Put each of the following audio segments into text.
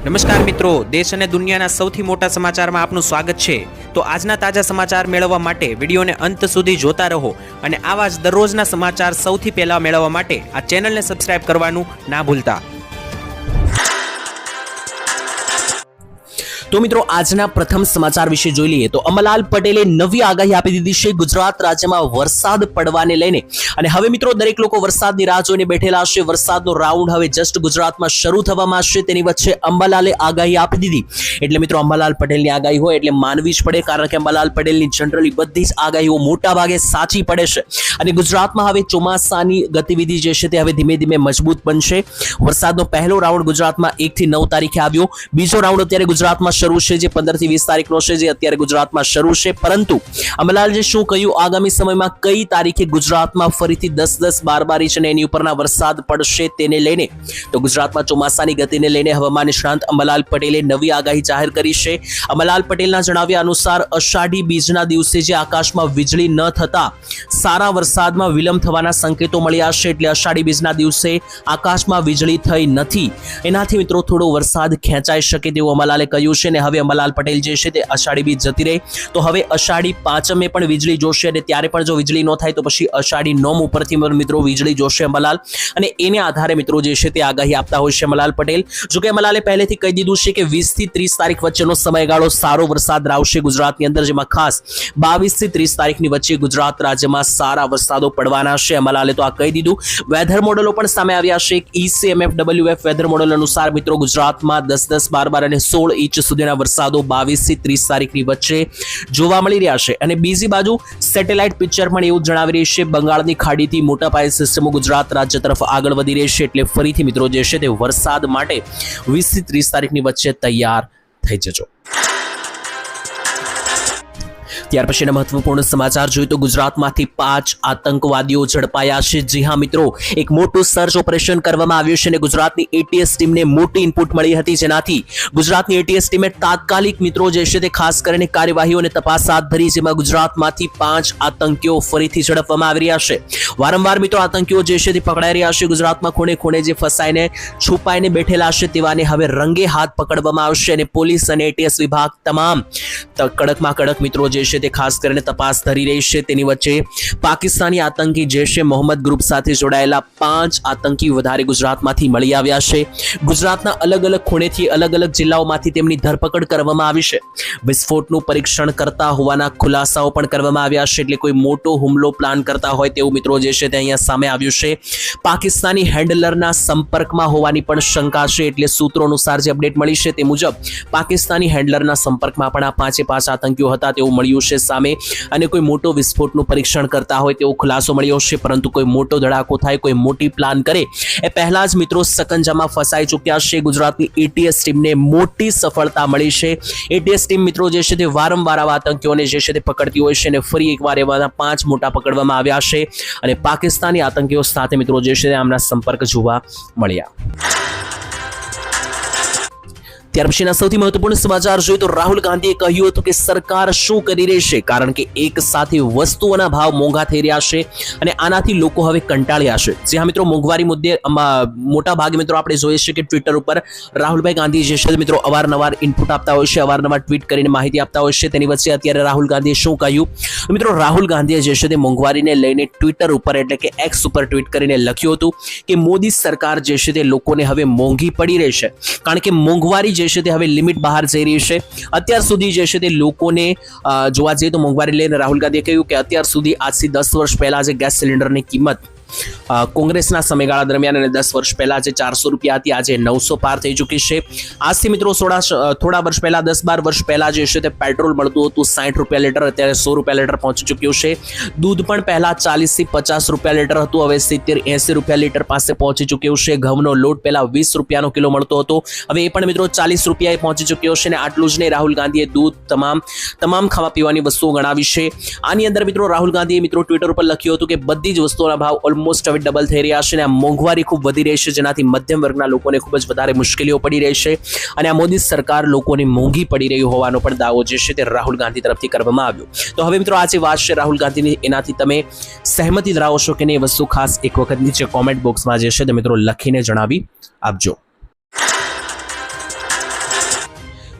નમસ્કાર મિત્રો, દેશ અને દુનિયાના સૌથી મોટા સમાચારમાં આપનું સ્વાગત છે। તો આજના તાજા સમાચાર મેળવવા માટે વિડીયોને અંત સુધી જોતા રહો અને આવા જ દરરોજના સમાચાર સૌથી પહેલા મેળવવા માટે આ ચેનલને સબસ્ક્રાઇબ કરવાનું ના ભૂલતા। તો મિત્રો આજના પ્રથમ સમાચાર વિશે જોઈ લઈએ તો અંબાલાલ પટેલે નવી આગાહી આપી દીધી છે ગુજરાત રાજ્યમાં વરસાદ પડવાને લઈને। અને હવે મિત્રો દરેક લોકો વરસાદની રાહ જોઈને બેઠેલા છે। વરસાદનો રાઉન્ડ હવે જસ્ટ ગુજરાતમાં શરૂ થવામાં છે, તેની વચ્ચે અંબાલાલે આગાહી આપી દીધી। એટલે મિત્રો અંબાલાલ પટેલની આગાહી હોય એટલે માનવી જ પડે, કારણ કે અંબાલાલ પટેલની જનરલી બધી જ આગાહીઓ મોટા ભાગે સાચી પડે છે। અને ગુજરાતમાં હવે ચોમાસાની ગતિવિધિ જે છે તે હવે ધીમે ધીમે મજબૂત બનશે। વરસાદનો પહેલો રાઉન્ડ ગુજરાતમાં 1 થી 9 તારીખે આવ્યો, બીજો રાઉન્ડ અત્યારે ગુજરાતમાં શરૂ છે જે 15 થી 20 તારીખનો છે, જે અત્યારે ગુજરાતમાં શરૂ છે। પરંતુ અંબાલાલજી શું કહ્યું, આગામી સમયમાં કઈ તારીખે ગુજરાતમાં ફરીથી 10-12 ઇંચ અને એની ઉપરના વરસાદ પડશે તેને લઈને તો ગુજરાતમાં ચોમાસાની ગતિને લઈને હવામાન નિષ્ણાંત અંબાલાલ પટેલે નવી આગાહી જાહેર કરી છે। અંબાલાલ પટેલના જણાવ્યા અનુસાર અષાઢી બીજના દિવસે જે આકાશમાં વીજળી ન થતા સારા વરસાદમાં વિલંબ થવાના સંકેતો મળ્યા છે। એટલે અષાઢી બીજના દિવસે આકાશમાં વીજળી થઈ નથી, એનાથી મિત્રો થોડો વરસાદ ખેંચાઈ શકે તેવું અંબાલાલે કહ્યું છે। હવે અંબાલાલ પટેલ જે છે તે અષાઢી બીજ જતી રહી તો હવે અષાઢી પાંચમે પણ વીજળી જોશે, અને ત્યારે પણ જો વીજળી ન થાય તો પછી અષાઢી નોમ ઉપરથી મિત્રો વીજળી જોશે અંબાલાલ, અને એને આધારે મિત્રો જે છે તે આગાહી આપતા હોય છે અંબાલાલ પટેલ। જોકે અંબાલાલે પહેલેથી કહી દીધું છે કે 20 થી 30 તારીખ વચ્ચેનો સમયગાળો સારો વરસાદ આવશે ગુજરાતની અંદર, જેમાં ખાસ 22 થી 30 તારીખની વચ્ચે ગુજરાત રાજ્યમાં સારા વરસાદો પડવાના છે। અંબાલાલે તો આ કહી દીધું। વેધર મોડેલો પણ સામે આવ્યા છે। ECMFWF વેધર મોડેલ અનુસાર મિત્રો ગુજરાતમાં 10, 12 અને 16 ઇંચ સુધીના વરસાદો 22 થી 30 તારીખની વચ્ચે જોવા મળી રહ્યા છે। અને બીજી બાજુ સેટેલાઇટ પિક્ચર પણ એવું જણાવી રહી છે બંગાળની ખાડીથી મોટા પાયે સિસ્ટમો ગુજરાત રાજ્ય તરફ આગળ વધી રહી છે। એટલે ફરીથી મિત્રો જે છે તે વરસાદ માટે 20 થી 30 તારીખની વચ્ચે તૈયાર થઈ જજો। ત્યાર પછીના મહત્વપૂર્ણ સમાચાર જોઈએ તો ગુજરાતમાંથી 5 આતંકવાદીઓ ઝડપાયા છે। જી હા મિત્રો, એક મોટું સર્ચ ઓપરેશન કરવામાં આવ્યું છે અને ગુજરાતની ATS ટીમને મોટી ઇનપુટ મળી હતી, જેનાથી ગુજરાતની ATS ટીમે તાત્કાલિક મિત્રો જે છે તે ખાસ કરીને કાર્યવાહીઓ અને તપાસ હાથ ધરી, જેમાં ગુજરાતમાંથી 5 આતંકીઓ ફરીથી ઝડપવામાં આવી રહ્યા છે। વારંવાર મિત્રો આતંકીઓ જે છે તે પકડાઈ રહ્યા છે। ગુજરાતમાં ખૂણે ખૂણે જે ફસાઈને છુપાઈને બેઠેલા છે તેવાને હવે રંગે હાથ પકડવામાં આવશે, અને પોલીસ અને ATS વિભાગ તમામ કડકમાં કડક મિત્રો જે છે તે ખાસ કરીને તપાસ ધરી રહી છે। તેની વચ્ચે પાકિસ્તાની આતંકી જૈશ એ મોહમ્મદ ગ્રુપ સાથે જોડાયેલા 5 આતંકી વધારે ગુજરાતમાંથી મળી આવ્યા છે। ગુજરાતના અલગ અલગ ખૂણેથી અલગ અલગ જિલ્લાઓમાંથી તેમની ધરપકડ કરવામાં આવી છે। વિસ્ફોટનું પરીક્ષણ કરતા હોવાના ખુલાસાઓ પણ કરવામાં આવ્યા છે। એટલે કોઈ મોટો હુમલો પ્લાન કરતા હોય તેવું મિત્રો જે છે તે અહીંયા સામે આવ્યું છે। પાકિસ્તાની હેન્ડલરના સંપર્કમાં હોવાની પણ શંકા છે। એટલે સૂત્રો અનુસાર જે અપડેટ મળી છે તે મુજબ પાકિસ્તાની હેન્ડલરના સંપર્કમાં પણ આ 5 આતંકીઓ હતા તેવું મળ્યું છે સામે, અને કોઈ મોટો વિસ્ફોટનું પરીક્ષણ કરતા હોય તેવો ખુલાસો મળ્યો છે। પરંતુ કોઈ મોટો ધડાકો થાય, કોઈ મોટી પ્લાન કરે એ પહેલા જ મિત્રો સકંજામાં ફસાઈ ચૂક્યા છે। ગુજરાતની ATS ટીમને મોટી સફળતા મળી છે। ATS ટીમ મિત્રો જે છે તે વારંવાર આવા આતંકીઓને જે છે તે પકડતી હોય છે, અને ફરી એકવાર એવાના 5 મોટા પકડવામાં આવ્યા છે, અને પાકિસ્તાની આતંકીઓ સાથે મિત્રો જે છે તે આમના સંપર્ક જોવા મળ્યા। ત્યાર પછીના સૌથી મહત્વપૂર્ણ સમાચાર જોઈએ તો રાહુલ ગાંધીએ કહ્યું હતું કે સરકાર શું કરી રહી છે, કારણ કે એક સાથે વસ્તુઓના ભાવ મોંઘા થઈ રહ્યા છે અને આનાથી લોકો હવે કંટાળ્યા છે। જે હા મિત્રો, મોંઘવારી મુદ્દે મોટા ભાગે મિત્રો આપણે જોઈએ છે કે ટ્વિટર ઉપર રાહુલભાઈ ગાંધી જે છે મિત્રો અવારનવાર ઇનપુટ આપતા હોય છે, અવારનવાર ટ્વીટ કરીને માહિતી આપતા હોય છે। તેની વચ્ચે અત્યારે રાહુલ ગાંધીએ શું કહ્યું, મિત્રો રાહુલ ગાંધીએ જે છે તે મોંઘવારીને લઈને ટ્વિટર ઉપર એટલે કે X ઉપર ટ્વીટ કરીને લખ્યું હતું કે મોદી સરકાર જે છે તે લોકોને હવે મોંઘી પડી રહી છે, કારણ કે મોંઘવારી જે છે તે હવે લિમિટ બહાર જઈ રહી છે। અત્યાર સુધી જે છે તે લોકોને જોવા જઈએ તો મોંઘવારી લઈને રાહુલ ગાંધીએ કહ્યું કે અત્યાર સુધી આજથી 10 વર્ષ પહેલા જે ગેસ સિલિન્ડરની કિંમત કોંગ્રેસના સમયગાળા દરમિયાન અને 10 વર્ષ પહેલા જે 400 રૂપિયા હતી આજે 900 પાર થઈ ચૂકી છે। આજથી મિત્રો થોડા વર્ષ પહેલા 10-12 વર્ષ પહેલા જે છે તે પેટ્રોલ મળતું હતું 60 રૂપિયા લીટર, અત્યારે 100 રૂપિયા લીટર પહોંચી ચૂક્યું છે। દૂધ પણ પહેલા 40 થી 50 રૂપિયા લીટર હતું, હવે 70-80 રૂપિયા લીટર પાસે પહોંચી ચૂક્યું છે। ઘઉંનો લોટ પહેલા 20 રૂપિયાનો કિલો મળતો હતો, હવે એ પણ મિત્રો 40 રૂપિયાએ પહોંચી ચૂક્યો છે। અને આટલું જ નહીં, રાહુલ ગાંધીએ દૂધ તમામ ખાવા પીવાની વસ્તુઓ ગણાવી છે। આની અંદર મિત્રો રાહુલ ગાંધીએ મિત્રો ટ્વિટર ઉપર લખ્યું હતું કે બધી જ વસ્તુઓના ભાવ ઓલમોસ્ટ હવે ડબલ થઈ રહ્યા છે, અને આ મોંઘવારી ખૂબ વધી રહી છે, જેનાથી મધ્યમ વર્ગના લોકોને ખૂબ જ વધારે મુશ્કેલીઓ પડી રહી છે, અને આ મોદી સરકાર લોકોને મોંઘી પડી રહી હોવાનો પણ દાવો જે છે તે રાહુલ ગાંધી તરફથી કરવામાં આવ્યો। તો હવે મિત્રો આ જે વાત છે રાહુલ ગાંધીની, એનાથી તમે સહેમતિ ધરાવો છો કે નહીં, એ વસ્તુ ખાસ એક વખત નીચે કોમેન્ટ બોક્સમાં જે છે તે મિત્રો લખીને જણાવી આપજો।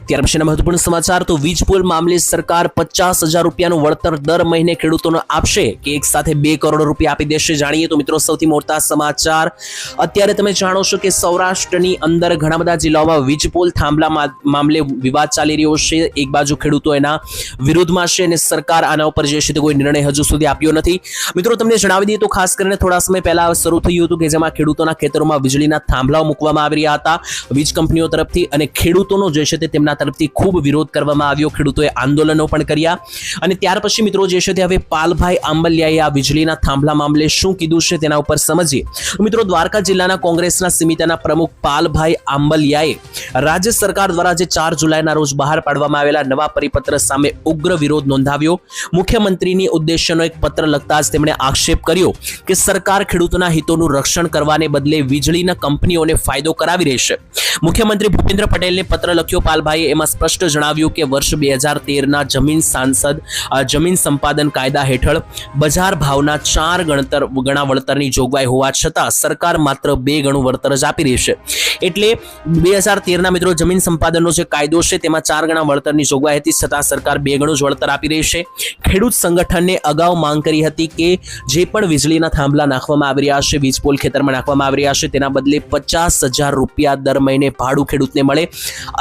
ત્યાર પછીના મહત્વપૂર્ણ સમાચાર તો વીજ પુલ મામલે સરકાર 50,000 રૂપિયાનું વળતર દર મહિને ખેડૂતોને આપશે કે એક સાથે 2 કરોડ રૂપિયા આપી દેશે? જાણીએ તો મિત્રો સૌથી મોટા સમાચાર અત્યારે તમે જાણો છો કે સૌરાષ્ટ્રની અંદર ઘણા બધા જિલ્લાઓમાં વીજ પુલ થાંભલા મામલે વિવાદ ચાલી રહ્યો છે. એક બાજુ ખેડૂતો એના વિરોધમાં છે અને સરકાર આના ઉપર જે છે તે કોઈ નિર્ણય હજુ સુધી આપ્યો નથી. મિત્રો તમને જણાવી દઈએ તો ખાસ કરીને થોડા સમય પહેલા શરૂ થયું હતું કે જેમાં ખેડૂતોના ખેતરોમાં વીજળીના થાંભલાઓ મૂકવામાં આવી રહ્યા હતા વીજ કંપનીઓ તરફથી અને ખેડૂતોનો જે છે તે તેમના તરફથી ખૂબ વિરોધ કરવામાં આવ્યો. ખેડૂતોએ આંદોલનો પણ કર્યા અને ત્યાર પછી મિત્રો જે છે તે હવે પાલભાઈ આંબલિયાએ આ વીજળીના થાંભલા મામલે શું કીધું છે તેના ઉપર સમજીએ. મિત્રો દ્વારકા જિલ્લાના કોંગ્રેસના સમિતિના પ્રમુખ પાલભાઈ આંબલિયાએ રાજ્ય સરકાર દ્વારા જે 4 જુલાઈના રોજ બહાર પાડવામાં આવેલા નવા પરિપત્ર સામે ઉગ્ર વિરોધ નોંધાવ્યો. મુખ્યમંત્રીની ઉદ્દેશ્યનો એક પત્ર લખતા જ તેમણે આક્ષેપ કર્યો કે સરકાર ખેડૂતોના હિતોનું રક્ષણ કરવાને બદલે વીજળીના કંપનીઓને ફાયદો કરાવી રહી છે. મુખ્યમંત્રી ભૂપેન્દ્ર પટેલને પત્ર લખ્યો. પાલભાઈએ એમાં સ્પષ્ટ જણાવ્યું કે વર્ષ 2013ના જમીન સંપાદન કાયદા હેઠળ બજાર ભાવના 4 ગણા વળતરની જોગવાઈ હોવા છતાં સરકાર માત્ર 2 ગણું વળતર જ આપી રહી છે. એટલે 2013ના મિત્રો જમીન સંપાદનનો જે કાયદો છે તેમાં 4 ગણા વળતરની જોગવાઈ હતી છતાં સરકાર 2 ગણું જ વળતર આપી રહી છે. ખેડૂત સંગઠનને અગાઉ માંગ કરી હતી કે જે પણ વીજળીના થાંભલા નાખવામાં આવી રહ્યા છે વીજ પોલ ખેતરમાં નાખવામાં આવી રહ્યા છે તેના બદલે 50,000 રૂપિયા દર મહિને ભાડું ખેડૂતને મળે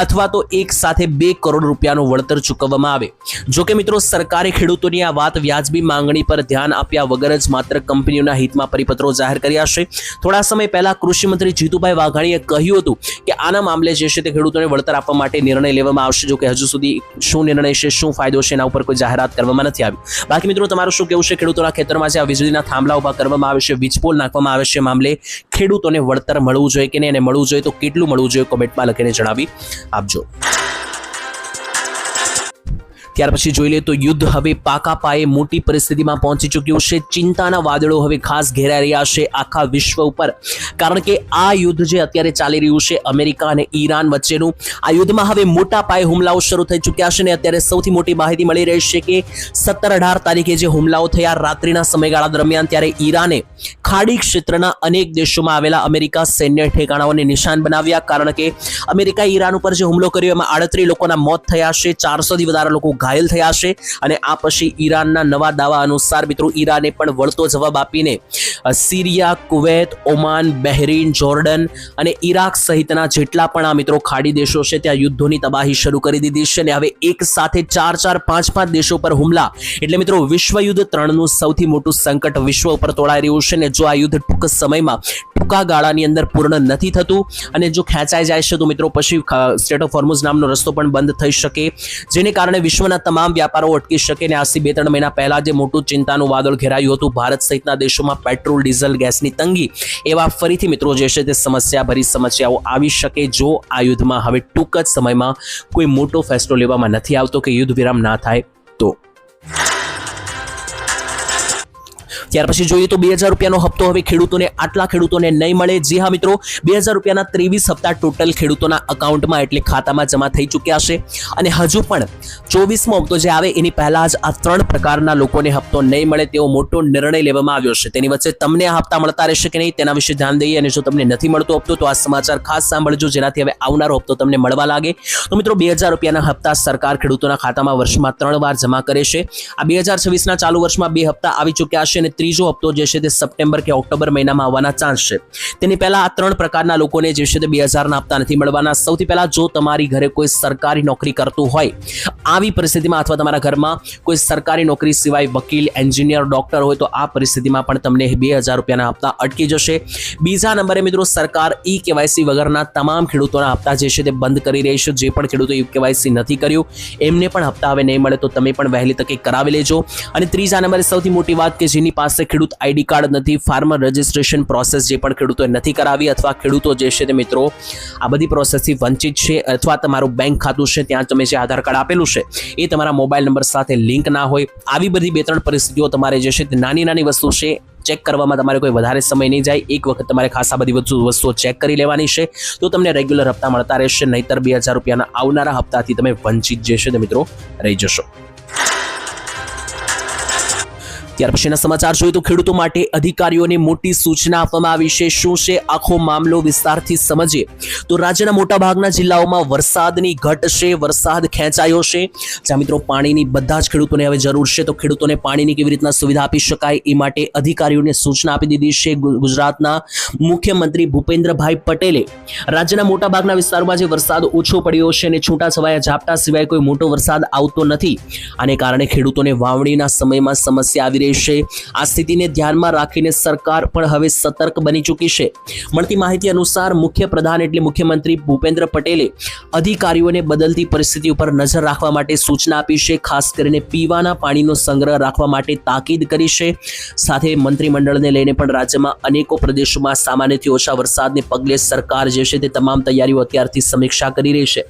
અથવા તો એક સાથે 2 કરોડ રૂપિયાનું વળતર ચૂકવવામાં આવે. જો કે મિત્રો સરકારે ખેડૂતોની આ વાત વ્યાજબી માંગણી પર ધ્યાન આપ્યા વગર જ માત્ર કંપનીઓના હિતમાં પરિપત્રો જાહેર કર્યા છે. થોડા સમય પહેલા કૃષિ મંત્રી જીતુભાઈ વાઘાણીએ કહ્યું હતું કે આના મામલે જે છે તે ખેડૂતોને વળતર આપવા માટે નિર્ણય લેવામાં આવશે. જો કે હજુ સુધી શું નિર્ણય છે શું ફાયદો છે એના ઉપર કોઈ જાહેરાત કરવામાં નથી આવી. બાકી મિત્રો તમારું શું કહેવું છે? ખેડૂતોના ખેતરમાં જે આ વીજળીના થાંભલા ઉભા કરવામાં આવે છે વીજ પોલ નાખવામાં આવે છે મામલે ખેડૂતોને વળતર મળવું જોઈએ કે નહીં અને મળવું જોઈએ તો કેટલું મળવું જોઈએ કોમેન્ટમાં લખીને જણાવી આપજો. ત્યાર પછી જોઈ લે તો યુદ્ધ હવે પાકા પાયે મોટી પરિસ્થિતિમાં પહોંચી ચૂક્યું છે. ચિંતાના વાદળો હવે ખાસ ઘેરાઈ રહ્યા છે આખા વિશ્વ ઉપર કારણ કે આ યુદ્ધ જે અત્યારે ચાલી રહ્યું છે અમેરિકા અને ઈરાન વચ્ચેનું આ યુદ્ધમાં હવે મોટા પાયે હુમલાઓ શરૂ થઈ ચૂક્યા છે અને અત્યારે સૌથી મોટી માહિતી મળી રહી છે કે 17-18 તારીખે જે હુમલાઓ થયા રાત્રિના સમયગાળા દરમિયાન ત્યારે ઈરાને ખાડી ક્ષેત્રના અનેક દેશોમાં આવેલા અમેરિકા સૈન્ય ઠેકાણાઓને નિશાન બનાવ્યા કારણ કે અમેરિકાએ ઈરાન ઉપર જે હુમલો કર્યો એમાં 38 લોકોના મોત થયા છે 400 થી વધારે લોકો ઘાયલ થયા છે અને આ પછી ઈરાનના નવા દાવા અનુસાર મિત્રો ઈરાને પણ વળતો જવાબ આપીને Syria, Kuwait, Oman, Bahrain, Jordan અને ઈરાક સહિતના જેટલા પણ આ મિત્રો ખાડી દેશો છે ત્યાં યુદ્ધોની તબાહી શરૂ કરી દીધી છે અને હવે એક સાથે 4-4, 5-5 દેશો પર હુમલા એટલે મિત્રો વિશ્વયુદ્ધ 3નું સૌથી મોટું સંકટ વિશ્વ ઉપર તોડાઈ રહ્યું છે અને જો આ યુદ્ધ ટૂંક સમયમાં ટૂંકા ગાળાની અંદર પૂર્ણ નથી થતું અને જો ખેંચાઈ જાય છે તો મિત્રો પછી સ્ટ્રેટ ઓફ હોર્મુઝ નામનો રસ્તો પણ બંધ થઈ શકે જેને કારણે વિશ્વના તમામ વ્યાપારો અટકી શકે અને આજથી 2-3 મહિના પહેલા જે મોટું ચિંતાનું વાદળ ઘેરાયું હતું ભારત સહિતના દેશોમાં પેટ્રોલ ડીઝલ ગેસની તંગી એવા ફરીથી મિત્રો જે છે તે સમસ્યાભરી સમસ્યાઓ આવી શકે જો આ યુદ્ધમાં હવે ટૂંક જ સમયમાં કોઈ મોટો ફેસલો લેવામાં નથી આવતો કે યુદ્ધ વિરામ ના થાય તો. ત્યાર પછી જોઈએ તો 2000 રૂપિયાનો હપ્તો હવે આટલા ખેડૂતોને નહીં મળે. જી હા મિત્રો 2000 રૂપિયાના 23 હપ્તા ટોટલ ખેડૂતોના અકાઉન્ટમાં એટલે ખાતામાં જમા થઈ ચૂક્યા છે અને હજુ પણ 24મો હપ્તો જે આવે એની પહેલા જ આ 3 પ્રકારના લોકોને હપ્તો નહીં મળે તેવો મોટો નિર્ણય લેવામાં આવ્યો છે. તેની વચ્ચે તમને આ હપ્તા મળતા રહેશે કે નહીં તેના વિશે ધ્યાન દઈએ અને જો તમને નથી મળતો હપ્તો તો આ સમાચાર ખાસ સાંભળજો જેનાથી હવે આવનારો હપ્તો તમને મળવા લાગે. તો મિત્રો 2000 રૂપિયાના હપ્તા સરકાર ખેડૂતોના ખાતામાં વર્ષમાં 3 વાર જમા કરે છે. આ 2026ના ચાલુ વર્ષમાં 2 હપ્તા આવી ચૂક્યા છે અને ત્રીજો હપ્તો જે છે તે સપ્ટેમ્બર કે ઓક્ટોબર મહિનામાં આવવાના ચાન્સ છે. તેની પહેલા આ 3 પ્રકારના લોકોને જે છે તે 2000 ના હપ્તા નથી મળવાના. સૌથી પહેલા જો તમારી ઘરે કોઈ સરકારી નોકરી કરતું હોય આવી પરિસ્થિતિમાં અથવા તમારા ઘરમાં કોઈ સરકારી નોકરી સિવાય વકીલ, એન્જિનિયર, ડોક્ટર હોય તો આ પરિસ્થિતિમાં પણ તમને 2000 રૂપિયાના હપ્તા અટકી જશે. બીજા નંબરે મિત્રો સરકાર KYC વગરના તમામ ખેડૂતોના હપ્તા જે છે તે બંધ કરી રહી છે. જે પણ ખેડૂતો KYC નથી કર્યું એમને પણ હપ્તા હવે નહીં મળે તો તમે પણ વહેલી તકે કરાવી લેજો. અને ત્રીજા નંબરે સૌથી મોટી વાત કે જેની પાસે ખેડૂત આઈડી કાર્ડ નથી, ફાર્મર રજિસ્ટ્રેશન પ્રોસેસ જે પણ ખેડૂતોએ નથી કરાવી અથવા ખેડૂતો જે છે તે મિત્રો આ બધી પ્રોસેસથી વંચિત છે અથવા તમારું બેંક ખાતું છે ત્યાં તમે જે આધાર કાર્ડ આપેલું છે એ તમારા મોબાઈલ નંબર સાથે લિંક ના હોય આવી બધી 2-3 પરિસ્થિતિઓ તમારે જે છે તે નાની વસ્તુ છે ચેક કરવામાં તમારે કોઈ વધારે સમય નહીં જાય. એક વખત તમારે ખાસ આ બધી વસ્તુઓ ચેક કરી લેવાની છે તો તમને રેગ્યુલર હપ્તા મળતા રહેશે. નહીતર 2000 રૂપિયાના આવનારા હપ્તાથી તમે વંચિત જે છે તે મિત્રો રહી જશો. ત્યાર ત્યાર પછીના સમાચાર જોઈએ તો ખેડૂતો માટે અધિકારીઓને મોટી સૂચના આપવામાં આવી છે. શું છે આખો મામલો, વિસ્તારથી સમજીએ તો રાજ્યના મોટાભાગના જિલ્લાઓમાં વરસાદની ઘટ છે, વરસાદ ખેંચાયો છે. જ્યાં મિત્રો પાણીની બધા જ ખેડૂતોને હવે જરૂર છે, તો ખેડૂતોને પાણીની કેવી રીતના સુવિધા આપી શકાય એ માટે અધિકારીઓને સૂચના આપી દીધી છે. ગુજરાતના મુખ્યમંત્રી ભૂપેન્દ્રભાઈ પટેલે રાજ્યના મોટાભાગના વિસ્તારોમાં જે વરસાદ ઓછો પડ્યો છે અને છૂટાછવાયા ઝાપટા સિવાય કોઈ મોટો વરસાદ આવતો નથી, આને કારણે ખેડૂતોને વાવણીના સમયમાં સમસ્યા આવી રહી છે. આ સ્થિતિને ધ્યાનમાં રાખીને સરકાર પણ હવે સતર્ક બની ચૂકી છે. મળતી માહિતી અનુસાર મુખ્યપ્રધાન એટલે મુખ્યમંત્રી ભૂપેન્દ્ર પટેલે અધિકારીઓને બદલતી પરિસ્થિતિ ઉપર નજર રાખવા માટે સૂચના આપી છે. ખાસ કરીને પીવાના પાણીનો સંગ્રહ રાખવા માટે તાકીદ કરી છે. સાથે મંત્રીમંડળને લઈને પણ રાજ્યમાં અનેકો પ્રદેશોમાં સામાન્યથી ઓછા વરસાદને પગલે સરકાર જે છે તે તમામ તૈયારીઓ અત્યારથી સમીક્ષા કરી રહી છે.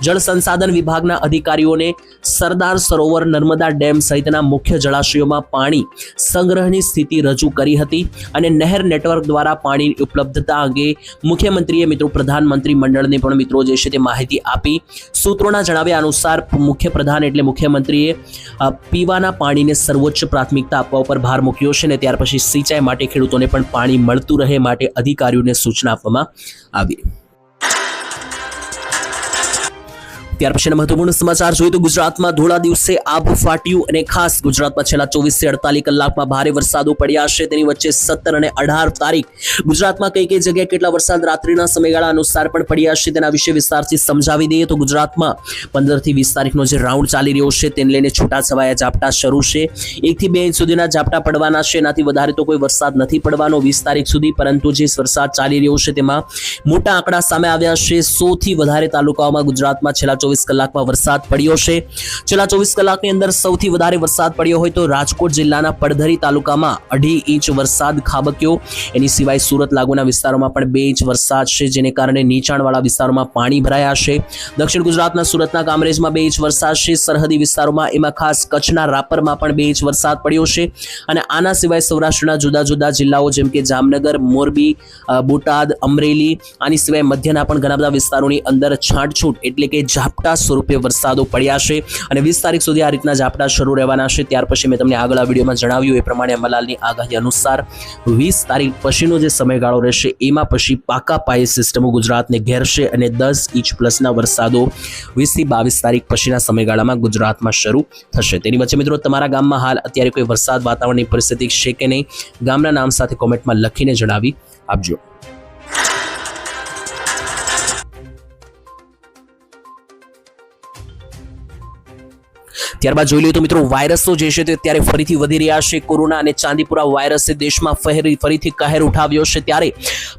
જળ સંસાધન વિભાગના અધિકારીઓને સરદાર સરોવર, નર્મદા ડેમ સહિતના મુખ્ય જળાશયોમાં પાણી સંગ્રહની સ્થિતિ રજૂ કરી હતી અને નહેર નેટવર્ક દ્વારા પાણીની ઉપલબ્ધતા અંગે મુખ્યમંત્રીએ મિત્રો પ્રધાનમંત્રી મંડળને પણ મિત્રો જે છે તે માહિતી આપી. સૂત્રોના જણાવ્યા અનુસાર મુખ્યપ્રધાન એટલે મુખ્યમંત્રીએ પીવાના પાણીને સર્વોચ્ચ પ્રાથમિકતા આપવા ઉપર ભાર મૂક્યો છે અને ત્યાર પછી સિંચાઈ માટે ખેડૂતોને પણ પાણી મળતું રહે માટે અધિકારીઓને સૂચના આપવામાં આવી. ત્યાર પછીના મહત્વપૂર્ણ સમાચાર જોઈએ તો ગુજરાતમાં ધોળા દિવસે આભ ફાટ્યું અને ખાસ ગુજરાતમાં છેલ્લા 24 થી 48 કલાકમાં ભારે વરસાદો પડ્યા છે. તેની વચ્ચે 17 અને 18 તારીખ ગુજરાતમાં કઈ કઈ જગ્યાએ કેટલા વરસાદ રાત્રિના સમયગાળા અનુસાર પણ પડ્યા છે તેના વિશે વિસ્તારથી સમજાવી દઈએ તો ગુજરાતમાં 15 થી 20 તારીખનો જે રાઉન્ડ ચાલી રહ્યો છે તેને લઈને છૂટાછવાયા ઝાપટા શરૂ છે. 1 થી 2 ઇંચ સુધીના ઝાપટા પડવાના છે. એનાથી વધારે તો કોઈ વરસાદ નથી પડવાનો 20 તારીખ સુધી, પરંતુ જે વરસાદ ચાલી રહ્યો છે તેમાં મોટા આંકડા સામે આવ્યા છે. 100 થી વધારે તાલુકાઓમાં ગુજરાતમાં છેલ્લા 24 કલાકમાં વરસાદ પડ્યો છે. છેલ્લા 24 કલાકની અંદર સૌથી વધારે વરસાદ પડ્યો હોય તો રાજકોટ જિલ્લાના પડધરી તાલુકામાં 2.5 ઇંચ વરસાદ ખાબક્યો. એની સિવાય સુરત લાગુના વિસ્તારોમાં પણ 2 ઇંચ વરસાદ છે, જેને કારણે નીચાણવાળા વિસ્તારોમાં પાણી ભરાયા છે. દક્ષિણ ગુજરાતના સુરતના કામરેજમાં 2 ઇંચ વરસાદ છે. સરહદી વિસ્તારોમાં એમાં ખાસ કચ્છના રાપરમાં પણ 2 ઇંચ વરસાદ પડ્યો છે. અને આના સિવાય સૌરાષ્ટ્રના જુદા જુદા જિલ્લાઓ જેમ કે જામનગર, મોરબી, બોટાદ, અમરેલી, આની સિવાય મધ્યના પણ ઘણા બધા વિસ્તારોની અંદર છાંટછૂટ એટલે કે ઝાપટા સ્વરૂપે વરસાદો પડ્યા છે અને 20 તારીખ સુધી આ રીતના ઝાપટા શરૂ રહેવાના છે. ત્યાર પછી મેં તમને આગળ આ વિડીયોમાં જણાવ્યું એ પ્રમાણે અંબાલાલની આગાહી અનુસાર 20 તારીખ પછીનો જે સમયગાળો રહેશે એમાં પછી પાકા પાયે સિસ્ટમો ગુજરાતને ઘેરશે અને 10 ઇંચ પ્લસના વરસાદો 20 થી 22 તારીખ પછીના સમયગાળામાં ગુજરાતમાં શરૂ થશે. તેની વચ્ચે મિત્રો તમારા ગામમાં હાલ અત્યારે કોઈ વરસાદ વાતાવરણની પરિસ્થિતિ છે કે નહીં, ગામના નામ સાથે કોમેન્ટમાં લખીને જણાવી આપજો. ત્યારબાદ જોઈ લઈએ તો મિત્રો વાયરસો જે છે તે અત્યારે ફરીથી વધી રહ્યા છે. કોરોના અને ચાંદીપુરા વાયરસે દેશમાં ફરીથી કહેર ઉઠાવ્યો છે. ત્યારે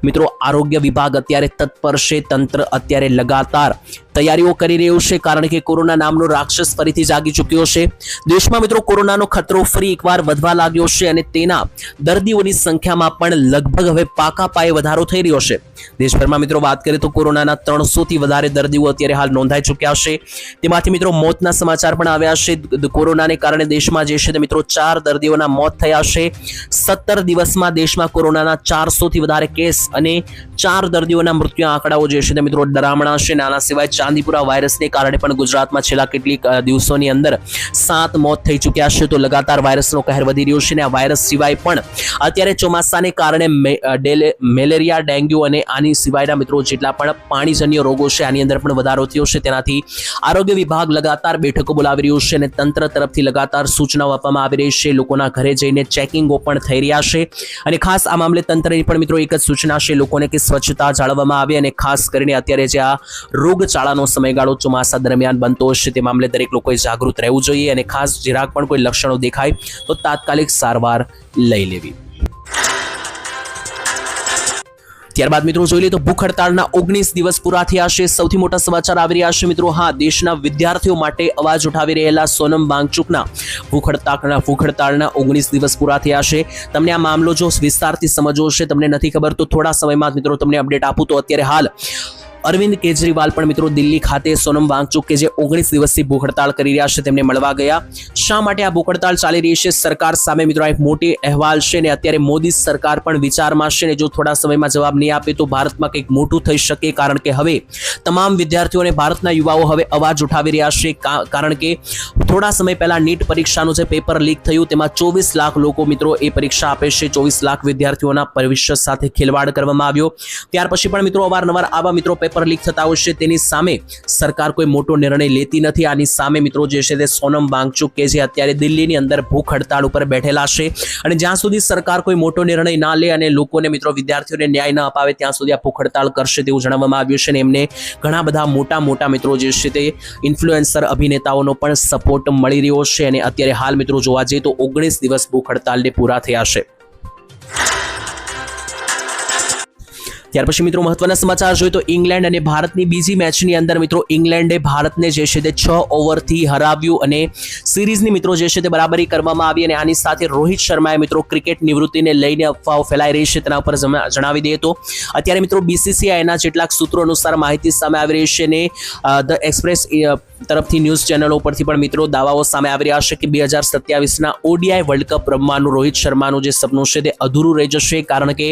મિત્રો આરોગ્ય વિભાગ અત્યારે તત્પર છે. તંત્ર અત્યારે લગાતાર તૈયારીઓ કરી રહ્યું છે, કારણ કે કોરોના નામનો રાક્ષસ ફરીથી જાગી ચૂક્યો છે. દેશમાં મિત્રો કોરોનાનો ખતરો ફરી એકવાર વધવા લાગ્યો છે અને તેના દર્દીઓની સંખ્યામાં પણ લગભગ હવે પાકા પાયે વધારો થઈ રહ્યો છે. દેશભરમાં મિત્રો વાત કરીએ તો કોરોનાના 300 થી વધારે દર્દીઓ અત્યારે હાલ નોંધાઈ ચૂક્યા છે. તેમાંથી મિત્રો મોતના સમાચાર પણ આવ્યા છે. કોરોનાને કારણે દેશમાં જે છે તે મિત્રો 4 દર્દીઓના મોત થયા છે. 17 દિવસમાં દેશમાં કોરોનાના 400 થી વધારે કેસ અને 4 દર્દીઓના મૃત્યુ આંકડાઓ જે છે તે મિત્રો ડરામણા છે. આના સિવાય ચાંદીપુરા વાયરસને કારણે પણ ગુજરાતમાં છેલ્લા કેટલીક દિવસોની અંદર 7 મોત થઈ ચૂક્યા છે. તો લગાતાર વાયરસનો કહેર વધી રહ્યો છે અને આ વાયરસ સિવાય પણ અત્યારે ચોમાસાને કારણે મેલેરિયા, ડેન્ગ્યુ અને આની સિવાયના મિત્રો જેટલા પણ પાણીજન્ય રોગો છે આની અંદર પણ વધારો થયો છે. તેનાથી આરોગ્ય વિભાગ લગાતાર બેઠકો બોલાવી રહ્યું છે અને તંત્ર તરફથી લગાતાર સૂચનાઓ આપવામાં આવી રહી છે. લોકોના ઘરે જઈને ચેકિંગો પણ થઈ રહ્યા છે અને ખાસ આ મામલે તંત્રની પણ મિત્રો એક જ સૂચના છે લોકોને કે સ્વચ્છતા જાળવવામાં આવે અને ખાસ કરીને અત્યારે જે આ રોગચાળાનો સમયગાળો ચોમાસા દરમિયાન બનતો હશે તે મામલે દરેક લોકોએ જાગૃત રહેવું જોઈએ અને ખાસ જરાક પણ કોઈ લક્ષણો દેખાય તો તાત્કાલિક સારવાર લઈ લેવી. ત્યારબાદ મિત્રો જોઈ લઈએ તો ભૂખ હડતાળના 19 દિવસ પૂરા થયા છે. સૌથી મોટા સમાચાર આવી રહ્યા છે મિત્રો. હા, દેશના વિદ્યાર્થીઓ માટે અવાજ ઉઠાવી રહેલા સોનમ વાંગચુકના ભૂખ હડતાળના 19 દિવસ પૂરા થયા છે. તમને આ મામલો જો વિસ્તારથી સમજવો છે, તમને નથી ખબર તો થોડા સમયમાં મિત્રો તમને અપડેટ આપું તો અત્યારે હાલ અરવિંદ કેજરીવાલ પણ મિત્રો દિલ્હી ખાતે સોનમ વાંગચુક કે જે 19 દિવસથી ભૂખ હડતાળ કરી રહ્યા છે તેમને મળવા ગયા. શા માટે આ ભૂખ હડતાળ ચાલી રહી છે? સરકાર સામે મિત્રો એક મોટી અહેવાલ છે ને અત્યારે મોદી સરકાર પણ વિચારમાં છે ને જો થોડા સમયમાં જવાબ નહીં આપે તો ભારતમાં કંઈક મોટું થઈ શકે, કારણ કે હવે તમામ વિદ્યાર્થીઓ અને ભારતના યુવાઓ હવે અવાજ ઉઠાવી રહ્યા છે, કારણ કે થોડા સમય પહેલા નીટ પરીક્ષાનું જે પેપર લીક થયું તેમાં 24 લાખ લોકો મિત્રો એ પરીક્ષા આપે છે. 24 લાખ વિદ્યાર્થીઓના ભવિષ્ય સાથે ખેલવાડ કરવામાં આવ્યો. ત્યાર પછી પણ મિત્રો અવારનવાર આવા મિત્રો પેપર લીક થતા હોય છે, તેની સામે સરકાર કોઈ મોટો નિર્ણય લેતી નથી. આની સામે મિત્રો જે છે તે સોનમ વાંગચુક કે જે અત્યારે દિલ્હીની અંદર ભૂખ હડતાળ ઉપર બેઠેલા છે અને જ્યાં સુધી સરકાર કોઈ મોટો નિર્ણય ના લે અને લોકોને મિત્રો વિદ્યાર્થીઓને ન્યાય ન અપાવે ત્યાં સુધી આ ભૂખ હડતાળ કરશે તેવું જણાવવામાં આવ્યું છે. અને એમને ઘણા બધા મોટા મિત્રો જે છે તે ઇન્ફ્લુએન્સર અભિનેતાઓનો પણ સપોર્ટ મળી રહ્યો છે અને અત્યારે હાલ મિત્રો જોવા જઈએ તો 19 દિવસ ભૂખ હડતાળને પૂરા થયા છે. ત્યાર પછી મિત્રો મહત્વના સમાચાર જોઈએ તો ઇંગ્લેન્ડ અને ભારતની બીજી મેચની અંદર મિત્રો ઇંગ્લેન્ડે ભારતને જે છે તે 6 ઓવરથી હરાવ્યું અને સિરીઝની મિત્રો જે છે તે બરાબરી કરવામાં આવી. અને આની સાથે રોહિત શર્માએ મિત્રો ક્રિકેટ નિવૃત્તિને લઈને અફવાઓ ફેલાઈ રહી છે તેના ઉપર જણાવી દઈએ તો અત્યારે મિત્રો બીસીસીઆઈના કેટલાક સૂત્રો અનુસાર માહિતી સામે આવી રહી છે અને ધ એક્સપ્રેસ તરફથી ન્યૂઝ ચેનલો પરથી પણ મિત્રો દાવાઓ સામે આવી રહ્યા છે કે 2027ના ઓડીઆઈ વર્લ્ડ કપ રમવાનું રોહિત શર્માનું જે સપનું છે તે અધૂરું રહી જશે, કારણ કે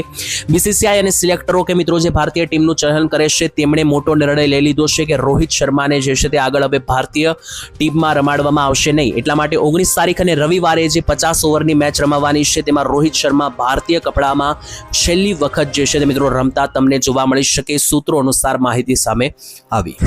બીસીસીઆઈ અને સિલેક્ટરો કે મિત્રો જે ભારતીય ટીમનું ચયન કરે છે તેમણે મોટો નિર્ણય લઈ લીધો છે કે રોહિત શર્માને જે છે તે આગળ હવે ભારતીય ટીમમાં રમાડવામાં આવશે નહીં. એટલા માટે 19 તારીખ અને રવિવારે જે 50 ઓવરની મેચ રમાવાની છે તેમાં રોહિત શર્મા ભારતીય કપડામાં છેલ્લી વખત જે છે તે મિત્રો રમતા તમને જોવા મળી શકે, સૂત્રો અનુસાર માહિતી સામે આવી.